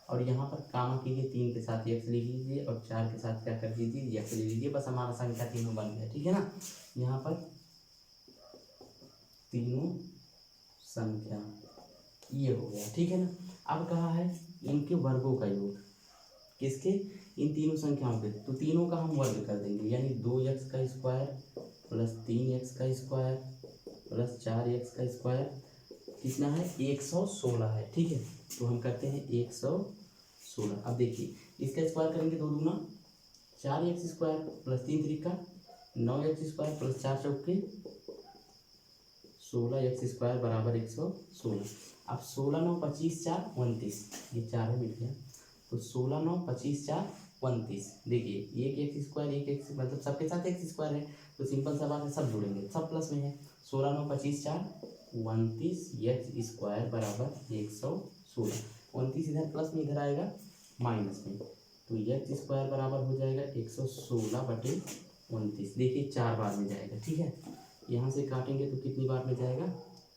A: और यहाँ पर काम कीजिए 3 के साथ एक्स ले लीजिए और 4 के साथ क्या कर दीजिए एक्स ले लीजिए, बस हमारा संख्या तीनों बन गया, ठीक है ना। यहाँ पर तीनों संख्या ये हो गया, ठीक है ना। अब कहा है इनके वर्गों का योग, किसके, इन तीनों संख्याओं के। तो तीनों का हम वर्ग कर देंगे, यानी 2x का स्क्वायर प्लस 3x का स्क्वायर प्लस 4x का स्क्वायर कितना है 116 है, ठीक है। तो हम करते हैं 116। अब देखिए इसका स्क्वायर करेंगे 2 दूना 4x square plus 3 Trika 9x square plus 4 चौके 16x स्क्वायर बराबर 116। अब 16 9 25 4 29, ये 4 है मिट गया। तो 16 9 25 4 29, देखिए एक एक्स स्क्वायर एक एक्स मतलब सबके साथ एक्स स्क्वायर है, तो सिंपल सा बात है सब जोड़ेंगे, सब प्लस में है। 16 9 25 4 29 एक्स स्क्वायर बराबर 116। 29 इधर प्लस में इधर आएगा माइनस में, तो एक्स स्क्वायर बराबर हो जाएगा 116/29। देखिए 4 बार में जाएगा, ठीक है। यहाँ से काटेंगे तो कितनी बार में जाएगा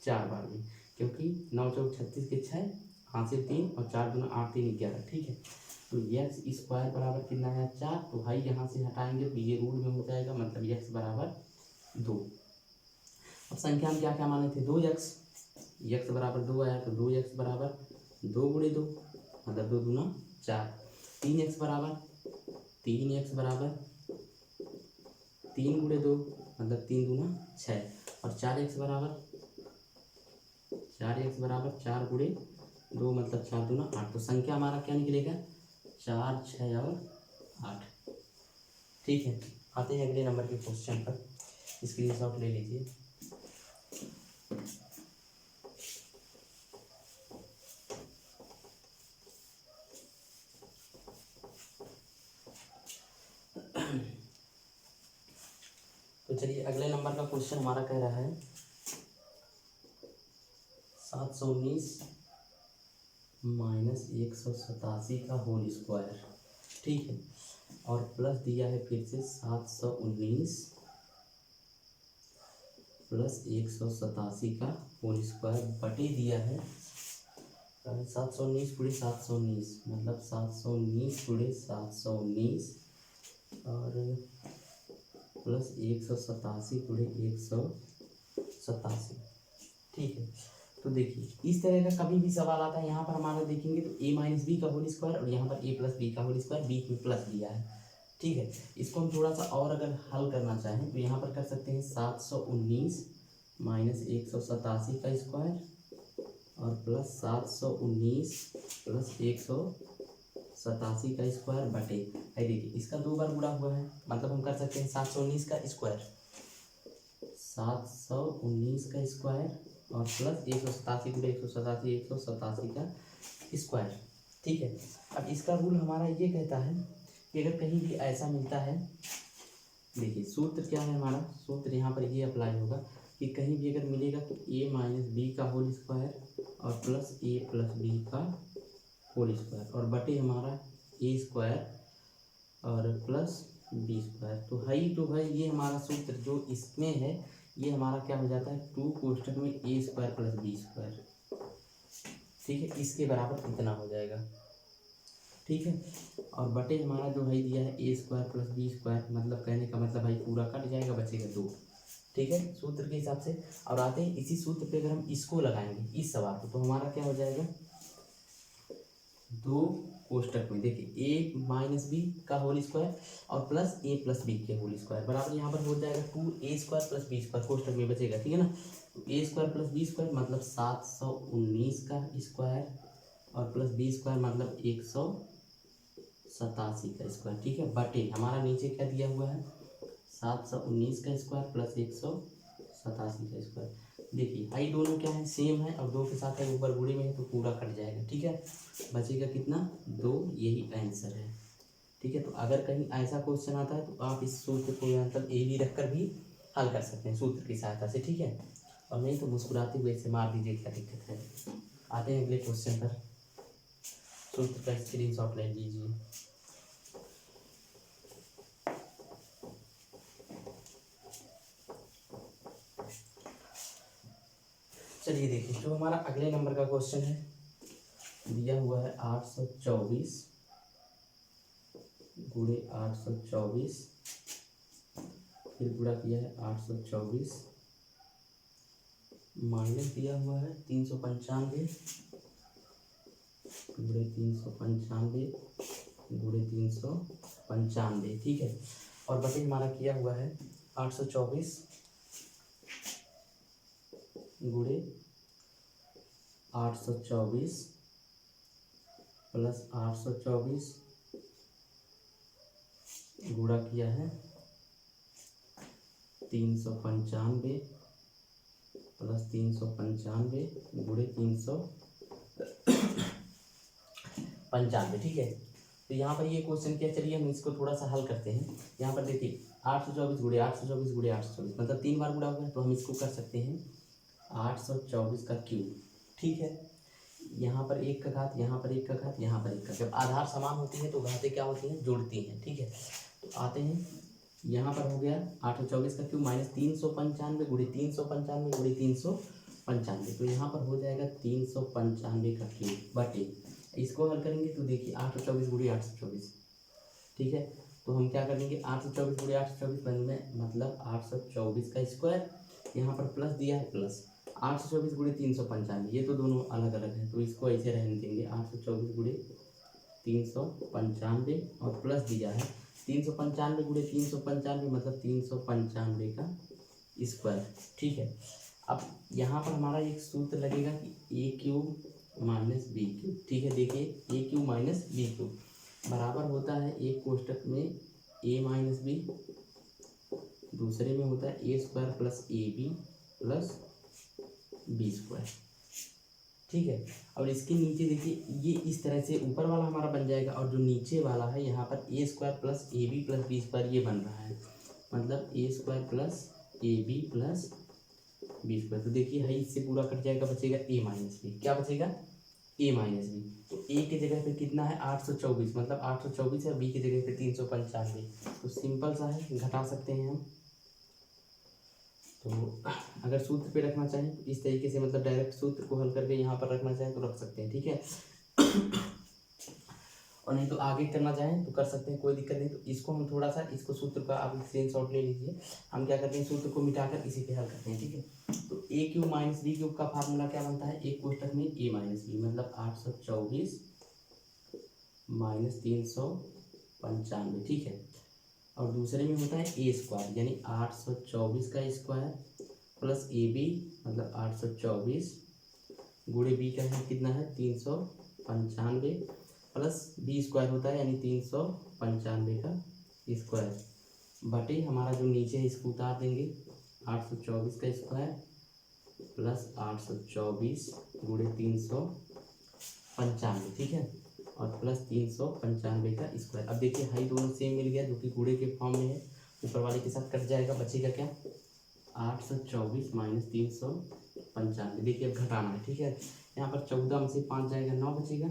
A: 4 बार में, क्योंकि 9 चौक 36 के 6 5 से 3 और 4 दूना 8 3 11, ठीक है। तो एक्स स्क्वायर बराबर कितना है 4, तो भाई यहाँ से हटाएंगे तो ये रूट में हो जाएगा, मतलब एक्स बराबर 2। अब संख्या में क्या क्या माने थे 2x, एक्स बराबर 2 आया तो 2x बराबर 2 गुणे 2 मतलब 2 दूना 4। 3x बराबर 3 गुणे 2 मतलब 3 दूना 6 और 4x बराबर 4 गुणे 2 मतलब 4 दूना 8। तो संख्या हमारा क्या निकलेगा 4 6 और 8, ठीक है। आते हैं अगले नंबर के क्वेश्चन पर, स्क्रीनशॉट ले लीजिए। तो चलिए अगले नंबर का क्वेश्चन हमारा कह रहा है 719 माइनस 187 का होल स्क्वायर, ठीक है। और प्लस दिया है फिर से 719 प्लस 187 का होल स्क्वायर बटे दिया है 719 गुणे 719 मतलब 719 गुणे 719 और प्लस 187 गुणे 187, ठीक है। तो देखिए इस तरह का कभी भी सवाल आता है, यहाँ पर हमारा देखेंगे तो a माइनस बी का होल स्क्वायर और यहाँ पर a प्लस बी का होल स्क्वायर, बीच में प्लस दिया है, ठीक है। इसको हम थोड़ा सा और अगर हल करना चाहें तो यहाँ पर कर सकते हैं 719 माइनस 187 का स्क्वायर और प्लस 719 प्लस 187 का स्क्वायर बटे, देखिए इसका 2 बार गुणा हुआ है, मतलब हम कर सकते हैं 719 का स्क्वायर 719 का स्क्वायर और प्लस 187 गुणे 187 का स्क्वायर, ठीक है। अब इसका रूल हमारा ये कहता है कि अगर कहीं भी ऐसा मिलता है, देखिए सूत्र क्या है हमारा, सूत्र यहाँ पर ये अप्लाई होगा कि कहीं भी अगर मिलेगा तो a माइनस बी का होल स्क्वायर और प्लस a प्लस बी का होल स्क्वायर और बटे हमारा a स्क्वायर और प्लस बी स्क्वायर। तो भाई ये हमारा सूत्र जो इसमें है ये हमारा क्या हो जाता है 2 कोष्ठक में a square plus B square, ठीक है। इसके बराबर कितना हो जाएगा, ठीक है। और बटे हमारा जो भाई दिया है a square plus B square, मतलब कहने का मतलब भाई पूरा कट जाएगा बचेगा 2, ठीक है, सूत्र के हिसाब से। और आते हैं इसी सूत्र पे अगर हम इसको लगाएंगे इस सवाल को तो हमारा क्या हो जाएगा दो कोष्टक में देखिए ए माइनस बी का होल स्क्वायर और प्लस ए प्लस बी के होल स्क्वायर बराबर यहाँ पर हो जाएगा 2a² प्लस बी स्क्वायर कोष्टक में बचेगा, ठीक है ना। तो a² प्लस बी स्क्वायर मतलब 719 का स्क्वायर और प्लस बी स्क्वायर मतलब 187 का स्क्वायर, ठीक है। बटे हमारा नीचे क्या दिया हुआ है 719 का स्क्वायर प्लस 187 का स्क्वायर। देखिए हाई दोनों क्या है सेम है और दो के साथ है ऊपर गुणे में है तो पूरा कट जाएगा, ठीक है। बचेगा कितना 2, यही आंसर है, ठीक है। तो अगर कहीं ऐसा क्वेश्चन आता है तो आप इस सूत्र को मतलब ए बी रख कर भी हल कर सकते हैं सूत्र की सहायता से, ठीक है। और नहीं तो मुस्कुराते हुए इसे मार दीजिए, क्या दिक्कत है। आते हैं अगले क्वेश्चन पर, सूत्र का स्क्रीनशॉट ले लीजिए। चलिए देखिए जो हमारा अगले नंबर का क्वेश्चन है दिया हुआ है 824 गुणे 824 फिर गुणा किया है 824 माइनस दिया हुआ है 395 गुणे 395 गुणे 395, ठीक है। और बटे हमारा किया हुआ है 824 गुणे 824 प्लस 824 गुणा किया है 395 प्लस 395 गुणे 395, ठीक है। तो यहाँ पर ये क्वेश्चन क्या, चलिए हम इसको थोड़ा सा हल करते हैं। यहाँ पर देखिए 824 गुणे 824 गुणे 824 मतलब 3 बार गुणा हुआ है, तो हम इसको कर सकते हैं 824 का क्यूब, ठीक है। यहाँ पर एक का घात, यहाँ पर एक का घात, यहाँ पर एक का, जब आधार समान होती है तो घातें क्या होती हैं जुड़ती हैं, ठीक है। तो आते हैं यहाँ पर हो गया 824 का क्यूब माइनस 395 गुणे 395 गुणे 395, तो यहाँ पर हो जाएगा 395 का क्यूब बटे इसको हल करेंगे तो देखिए 824 गुणे 824, ठीक है। तो हम क्या करेंगे 824 गुणे 824 में मतलब 824 का स्क्वायर, यहाँ पर प्लस दिया है प्लस 824 गुणे 395, ये तो दोनों अलग अलग हैं तो इसको ऐसे रहने देंगे 824 गुणे 395 और प्लस दिया है 395 गुणे 395 मतलब 395 का स्क्वायर, ठीक है। अब यहाँ पर हमारा एक सूत्र लगेगा कि ए क्यूब माइनस बी क्यूब, ठीक है। देखिए ए क्यूब माइनस बी क्यूब बराबर होता है एक कोष्टक में ए माइनस बी, दूसरे में होता है A square plus A B plus B square, ठीक है। और इसके नीचे देखिए ये इस तरह से ऊपर वाला हमारा बन जाएगा और जो नीचे वाला है यहाँ पर A square plus A B plus B square ये बन रहा है, मतलब A square plus A B plus B square. तो देखिए है इससे पूरा कट जाएगा, बचेगा ए माइनस बी, क्या बचेगा ए माइनस बी। तो ए के जगह पे कितना है 824 मतलब 824 है, बी की जगह पे 395, तो सिंपल सा है घटा सकते हैं हम। तो अगर सूत्र पे रखना चाहें तो इस तरीके से मतलब डायरेक्ट सूत्र को हल करके यहाँ पर रखना चाहें तो रख सकते हैं, ठीक है। और नहीं तो आगे करना चाहें तो कर सकते हैं, कोई दिक्कत नहीं। तो इसको हम थोड़ा सा इसको सूत्र का आप स्क्रीनशॉट ले लीजिए, हम क्या करते हैं सूत्र को मिटाकर इसी पे हल करते हैं, ठीक है। तो ए क्यूब माइनस बी क्यूब का फार्मूला क्या बनता है एक कोष्टक में ए माइनस बी मतलब 824 माइनस 395, ठीक है। और दूसरे में होता है ए स्क्वायर यानी 824 का स्क्वायर प्लस ए बी मतलब 824 गुणे बी का है कितना है 395 प्लस बी स्क्वायर होता है यानी 395 का स्क्वायर बटे हमारा जो नीचे है इसको उतार देंगे 824 का स्क्वायर प्लस 824 गुणे 395, ठीक है, और प्लस 395 का स्क्वायर। अब देखिए हाई दोनों सेम मिल गया जो कि गुणे के फॉर्म में है, ऊपर वाले के साथ कट जाएगा, बचेगा क्या 824 माइनस 395। देखिए अब घटाना है, ठीक है। यहाँ पर 14 में से 5 जाएगा 9 बचेगा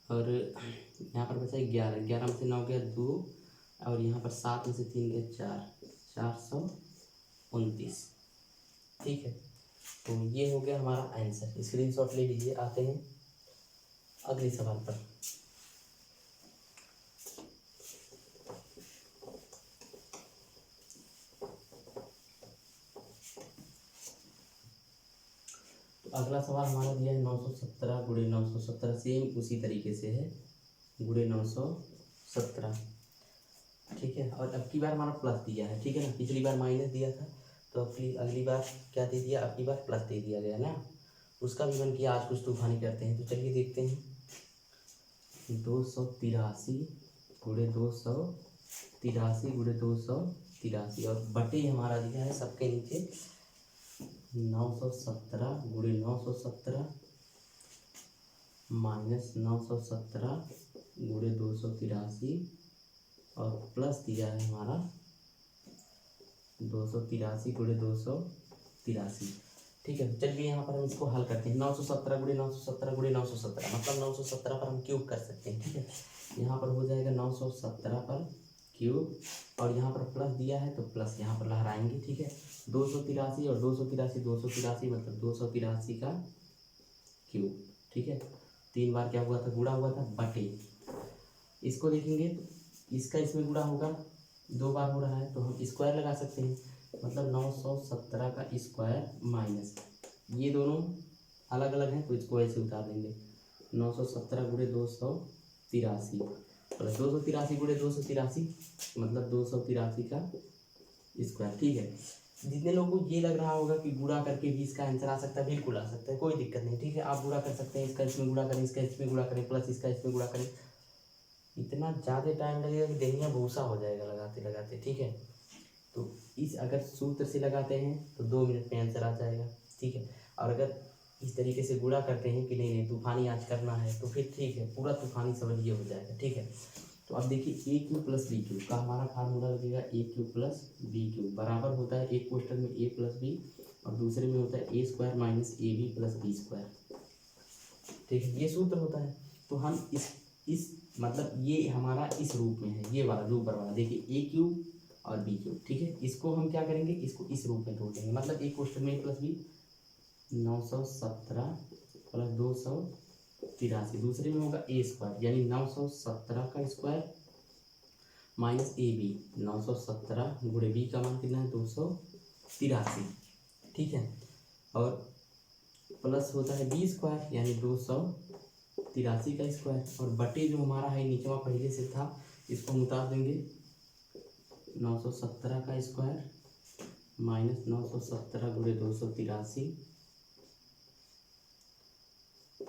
A: और यहाँ पर बचा 11, 11 में से 9 गया 2 और यहाँ पर 7 में से 3 गया 4, 429, ठीक है। तो ये हो गया हमारा आंसर, स्क्रीनशॉट ले लीजिए। आते हैं अगले सवाल पर। तो अगला सवाल हमारा दिया है 917 गुणे 917, सेम उसी तरीके से है, गुणे 917, ठीक है। और अब की बार हमारा प्लस दिया है, ठीक है ना, पिछली बार माइनस दिया था, तो अगली बार क्या दे दिया, अब की बार प्लस दे दिया गया ना। उसका भी मन किया आज कुछ तूफानी करते हैं, तो चलिए देखते हैं। 283 गुणे 283 गुणे 283, और बटे हमारा दिया है सबके नीचे 917 गुणे 917 माइनस 917 गुणे 283, और प्लस दिया है हमारा 283 गुणे 283, ठीक है। चलिए यहाँ पर हम इसको हल करते हैं। 917 गुणे 917 गुणे 917 मतलब 917 पर हम क्यूब कर सकते हैं, ठीक है। यहाँ पर हो जाएगा 917 पर क्यूब, और यहाँ पर प्लस दिया है तो प्लस यहाँ पर लहराएंगे, ठीक है। 283 और 283 283 मतलब 283 का क्यूब, ठीक है। 3 बार क्या हुआ था, गुणा हुआ था, बटे इसको देखेंगे तो इसका इसमें गुणा होगा, 2 बार हो रहा है तो हम स्क्वायर लगा सकते हैं, मतलब 917 का स्क्वायर माइनस, ये दोनों अलग अलग हैं तो इसको ऐसे उतार देंगे, 917 गुणे 283 प्लस 283 गुणे 283 मतलब 283 का स्क्वायर, ठीक है। जितने लोगों को ये लग रहा होगा कि गुणा करके भी इसका आंसर आ सकता है, बिल्कुल आ सकता है, कोई दिक्कत नहीं, ठीक है। आप गुणा कर सकते हैं, इसका इसमें गुणा करें, इसका इसमें गुणा करें, प्लस इसका इसमें गुणा करें, इतना ज़्यादा टाइम लगेगा कि देनिया भूसा हो जाएगा लगाते लगाते, ठीक है। तो इस अगर सूत्र से लगाते हैं तो 2 मिनट में आंसर आ जाएगा, ठीक है। और अगर इस तरीके से गुणा करते हैं कि नहीं नहीं तूफानी आज करना है, तो फिर ठीक है, पूरा तूफानी समझिए हो जाएगा, ठीक है। तो अब देखिए ए क्यू प्लस बी क्यू का हमारा फार्मूला लगेगा, ए क्यू प्लस बी क्यू बराबर होता है एक क्वेश्चन में ए प्लस बी और दूसरे में होता है A square minus A B plus B square, ठीक है, ये सूत्र होता है। तो हम इस मतलब ये हमारा इस रूप में है, ये वाला जो ऊपर वाला देखिए ए क्यूब और बी क्यूब, ठीक है। इसको हम क्या करेंगे, इसको इस रूप में तोड़ देंगे, मतलब एक क्वेश्चन में ए प्लस बी 917 प्लस 283, दूसरे में होगा ए स्क्वायर यानी 917 का स्क्वायर माइनस ए बी 917 गुणे बी का मान कितना है 283, ठीक है। और प्लस होता है बी स्क्वायर यानी 283 का स्क्वायर, और बटे जो हमारा है नीचे वहाँ पहले से था इसको हम उतार देंगे, 917 का स्क्वायर माइनस 917 गुणे 283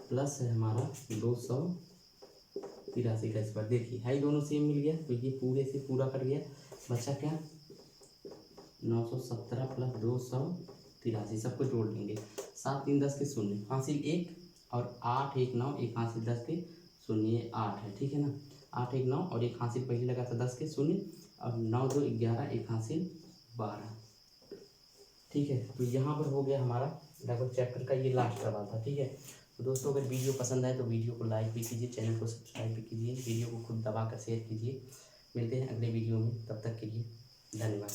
A: प्लस है हमारा 283 का स्क्वायर। देखिए है दोनों सेम मिल गया तो ये पूरे से पूरा कर गया, बचा क्या 917 प्लस 283, सबको जोड़ लेंगे, 7 3 10 के शून्य हासिल 1 और 8 1 9 1 हासिल 10 के शून्य, ये 8 है, ठीक है ना। 8 1 9 और 1 हासिल पहले लगा था 10 के शून्य, और 9 2 11 1 हासिल 12, ठीक है। तो यहाँ पर हो गया हमारा लगभग चैप्टर का ये लास्ट सवाल था, ठीक है। तो दोस्तों अगर वीडियो पसंद आए तो वीडियो को लाइक भी कीजिए, चैनल को सब्सक्राइब भी कीजिए, वीडियो को खुद दबा कर शेयर कीजिए। मिलते हैं अगले वीडियो में, तब तक के लिए धन्यवाद।